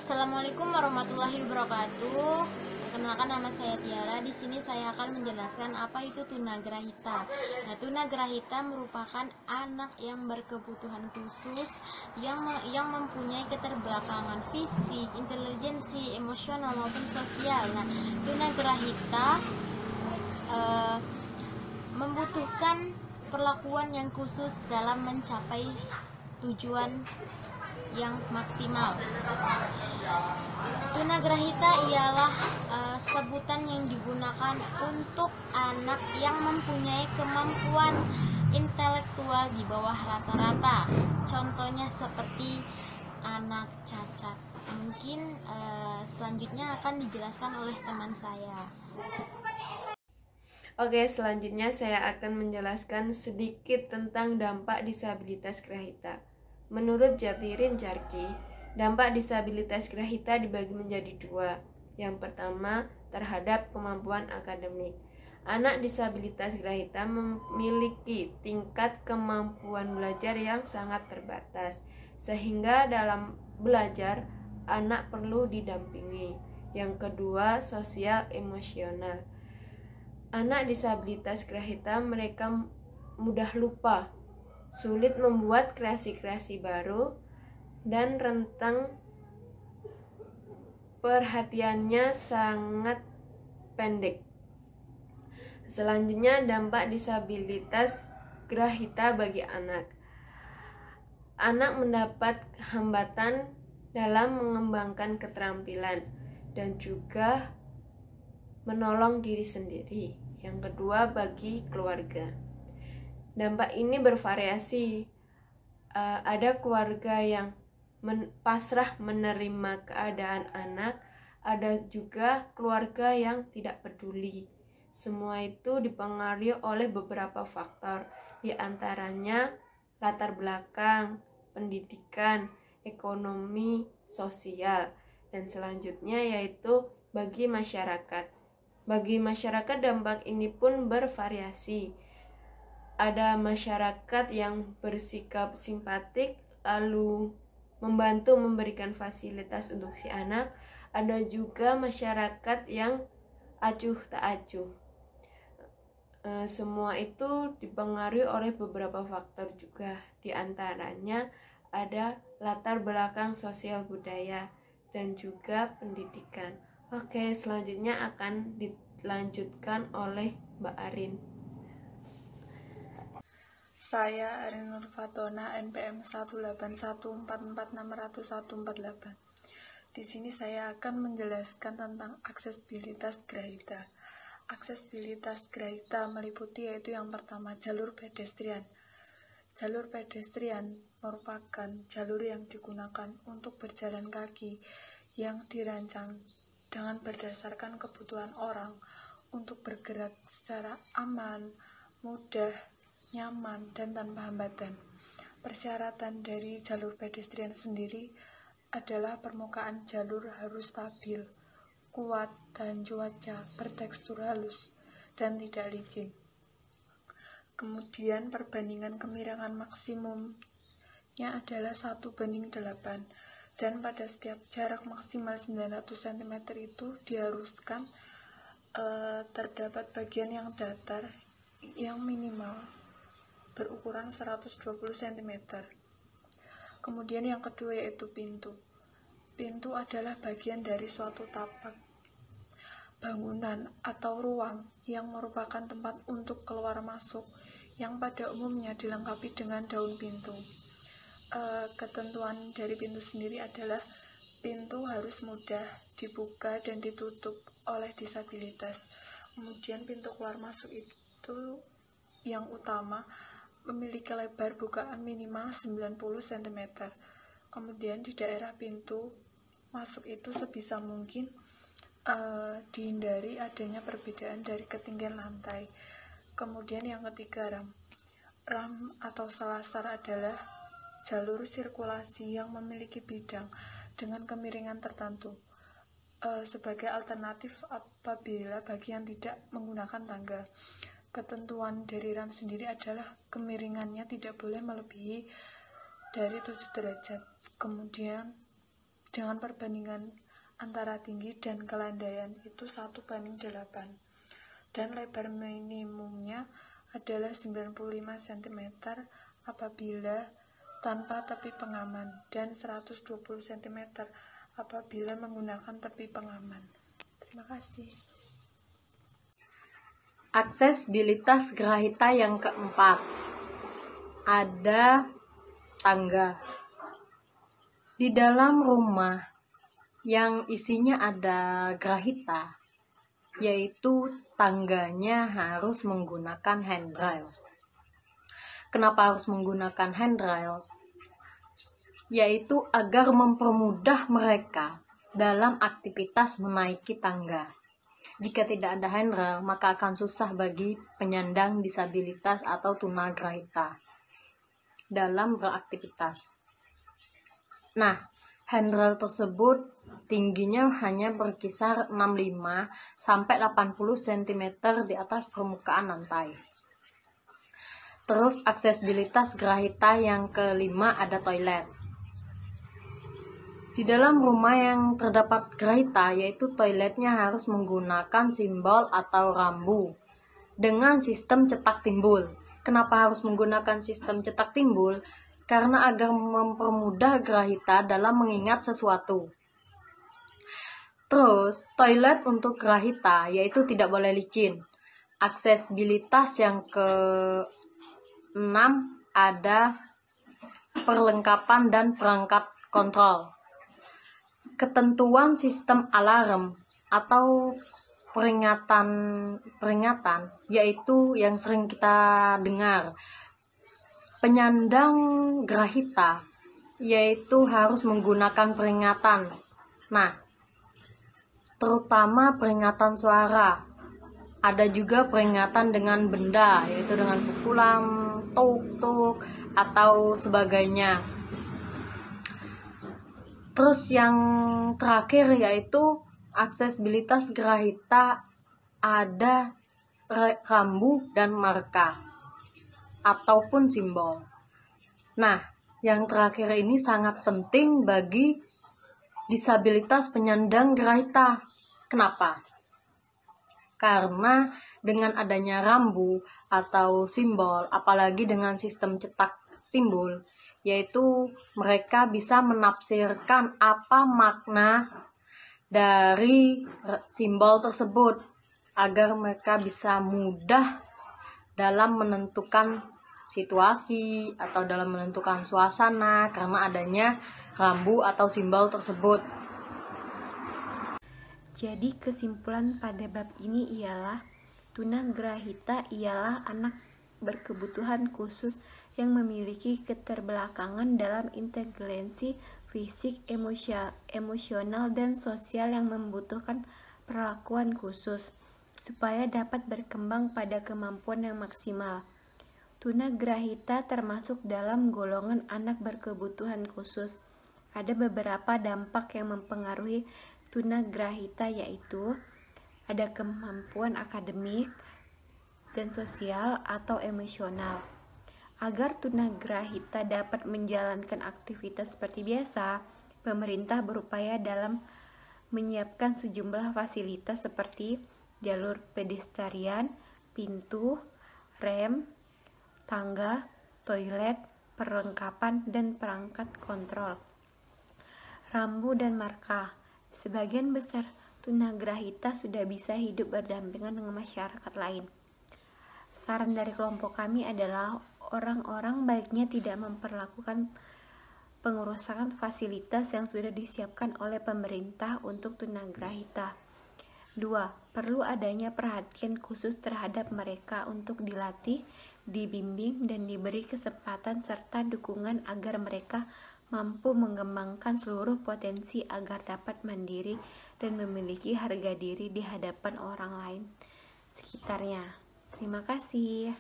Assalamualaikum warahmatullahi wabarakatuh. Perkenalkan, nama saya Tiara. Di sini saya akan menjelaskan apa itu tunagrahita. Nah, tunagrahita merupakan anak yang berkebutuhan khusus yang mempunyai keterbelakangan fisik, intelijensi, emosional maupun sosial. Nah, tunagrahita membutuhkan perlakuan yang khusus dalam mencapai tujuan yang maksimal. Tunagrahita ialah sebutan yang digunakan untuk anak yang mempunyai kemampuan intelektual di bawah rata-rata. Contohnya seperti anak cacat. Mungkin selanjutnya akan dijelaskan oleh teman saya. Oke, selanjutnya saya akan menjelaskan sedikit tentang dampak disabilitas grahita. Menurut Jatirin Jarki, dampak disabilitas grahita dibagi menjadi dua. Yang pertama, terhadap kemampuan akademik. Anak disabilitas grahita memiliki tingkat kemampuan belajar yang sangat terbatas, sehingga dalam belajar, anak perlu didampingi. Yang kedua, sosial emosional. Anak disabilitas grahita mereka mudah lupa, sulit membuat kreasi-kreasi baru, dan rentang perhatiannya sangat pendek. Selanjutnya, dampak disabilitas grahita bagi anak. Anak mendapat hambatan dalam mengembangkan keterampilan dan juga menolong diri sendiri. Yang kedua, bagi keluarga. Dampak ini bervariasi. Ada keluarga yang pasrah menerima keadaan anak, ada juga keluarga yang tidak peduli. Semua itu dipengaruhi oleh beberapa faktor, di antaranya latar belakang, pendidikan, ekonomi, sosial, dan selanjutnya yaitu bagi masyarakat. Bagi masyarakat, dampak ini pun bervariasi. Ada masyarakat yang bersikap simpatik, lalu membantu memberikan fasilitas untuk si anak. Ada juga masyarakat yang acuh tak acuh. Semua itu dipengaruhi oleh beberapa faktor juga. Di antaranya ada latar belakang sosial budaya dan juga pendidikan. Oke, selanjutnya akan dilanjutkan oleh Mbak Arin. Saya Arin Nur Fatona, NPM 181446148. Di sini saya akan menjelaskan tentang aksesibilitas grahita. Aksesibilitas grahita meliputi yaitu yang pertama, jalur pedestrian. Jalur pedestrian merupakan jalur yang digunakan untuk berjalan kaki yang dirancang dengan berdasarkan kebutuhan orang untuk bergerak secara aman, mudah, nyaman, dan tanpa hambatan. Persyaratan dari jalur pedestrian sendiri adalah permukaan jalur harus stabil, kuat, dan cuaca bertekstur halus dan tidak licin. Kemudian perbandingan kemiringan maksimumnya adalah 1:8, dan pada setiap jarak maksimal 900 cm itu diharuskan terdapat bagian yang datar yang minimal berukuran 120 cm. Kemudian yang kedua yaitu pintu. Pintu adalah bagian dari suatu tapak, bangunan, atau ruang yang merupakan tempat untuk keluar masuk yang pada umumnya dilengkapi dengan daun pintu. Ketentuan dari pintu sendiri adalah pintu harus mudah dibuka dan ditutup oleh disabilitas. Kemudian pintu keluar masuk itu yang utama memiliki lebar bukaan minimal 90 cm. Kemudian di daerah pintu masuk itu sebisa mungkin dihindari adanya perbedaan dari ketinggian lantai. Kemudian yang ketiga, ram atau selasar adalah jalur sirkulasi yang memiliki bidang dengan kemiringan tertentu sebagai alternatif apabila bagi yang tidak menggunakan tangga. Ketentuan dari ram sendiri adalah kemiringannya tidak boleh melebihi dari 7 derajat. Kemudian dengan perbandingan antara tinggi dan kelandaian itu 1:8, dan lebar minimumnya adalah 95 cm apabila tanpa tepi pengaman dan 120 cm apabila menggunakan tepi pengaman. Terima kasih. Aksesibilitas grahita yang keempat, ada tangga. Di dalam rumah yang isinya ada grahita, yaitu tangganya harus menggunakan handrail. Kenapa harus menggunakan handrail? Yaitu agar mempermudah mereka dalam aktivitas menaiki tangga. Jika tidak ada handrail, maka akan susah bagi penyandang disabilitas atau tunagrahita dalam beraktivitas. Nah, handrail tersebut tingginya hanya berkisar 65 sampai 80 cm di atas permukaan lantai. Terus aksesibilitas grahita yang kelima ada toilet. Di dalam rumah yang terdapat grahita, yaitu toiletnya harus menggunakan simbol atau rambu dengan sistem cetak timbul. Kenapa harus menggunakan sistem cetak timbul? Karena agar mempermudah grahita dalam mengingat sesuatu. Terus, toilet untuk grahita, yaitu tidak boleh licin. Aksesibilitas yang ke-6 ada perlengkapan dan perangkat kontrol. Ketentuan sistem alarm atau peringatan, yaitu yang sering kita dengar. Penyandang grahita, yaitu harus menggunakan peringatan. Nah, terutama peringatan suara. Ada juga peringatan dengan benda, yaitu dengan pukulan, tuk-tuk, atau sebagainya. Terus yang terakhir yaitu aksesibilitas grahita ada rambu dan marka ataupun simbol. Nah, yang terakhir ini sangat penting bagi disabilitas penyandang grahita. Kenapa? Karena dengan adanya rambu atau simbol, apalagi dengan sistem cetak timbul, yaitu mereka bisa menafsirkan apa makna dari simbol tersebut agar mereka bisa mudah dalam menentukan situasi atau dalam menentukan suasana karena adanya rambu atau simbol tersebut. Jadi kesimpulan pada bab ini ialah tunagrahita ialah anak berkebutuhan khusus yang memiliki keterbelakangan dalam inteligensi fisik, emosional, dan sosial yang membutuhkan perlakuan khusus supaya dapat berkembang pada kemampuan yang maksimal. Tunagrahita termasuk dalam golongan anak berkebutuhan khusus. Ada beberapa dampak yang mempengaruhi tunagrahita, yaitu ada kemampuan akademik dan sosial atau emosional. Agar tunagrahita dapat menjalankan aktivitas seperti biasa, pemerintah berupaya dalam menyiapkan sejumlah fasilitas seperti jalur pedestrian, pintu, rem, tangga, toilet, perlengkapan, dan perangkat kontrol. Rambu dan marka. Sebagian besar tunagrahita sudah bisa hidup berdampingan dengan masyarakat lain. Saran dari kelompok kami adalah orang-orang baiknya tidak memperlakukan pengurusan fasilitas yang sudah disiapkan oleh pemerintah untuk tunagrahita. 2. Perlu adanya perhatian khusus terhadap mereka untuk dilatih, dibimbing, dan diberi kesempatan serta dukungan agar mereka mampu mengembangkan seluruh potensi agar dapat mandiri dan memiliki harga diri di hadapan orang lain sekitarnya. Terima kasih.